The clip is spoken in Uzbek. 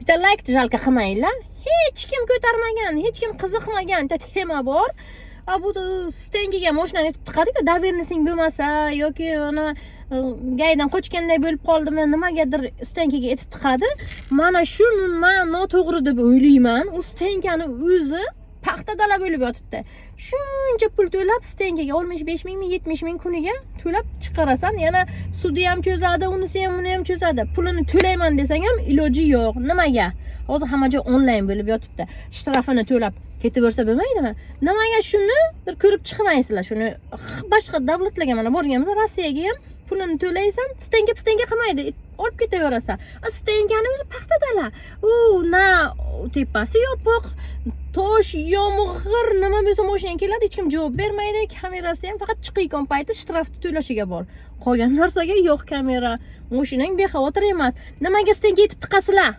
bitta laykni jalka qilmanglar. Hech kim ko'tarmagan, hech kim qiziqmagan bitta tema bor. Bu stengiga mashinani etib tiqadi-ku, davernising bo'lmasa yoki ana gaydan qochganday bo'lib qoldimi, nimagadir stengiga etib tiqadi. Mana shu men noto'g'ri deb o'ylayman. U stengani o'zi paxta dala bo'lib yotibdi. Shuncha pul to'lab stengiga 65 mingmi, 70 ming kuniga to'lab chiqarasan, yana sudi ham cho'zadi, unisi ham, buni ham cho'zadi. Pulini to'layman desang ham iloji yo'q. Nimaga? Hozir hamma joy onlayn bo'lib yotibdi. Shtrafini to'lab ketaversa bo'lmaydimi? Nimaga shuni bir ko'rib chiqmaysizlar? Shuni boshqa davlatlarga mana borganmiz, Rossiyaga ham pulini to'laysan, stenga qilmaydi, olib ketaverasan. Stengani o'zi paxta dala. U na tepasi yopiq, tosh, yomg'ir, nima bo'lsa mashina keladi, hech kim javob bermaydi. Kamerasi ham faqat chiqayotgan payti shtrafni to'lashiga bor. Qolgan narsaga yo'q kamera. Mashinang bexavotir emas. Nimaga stenga yetib tiqasizlar?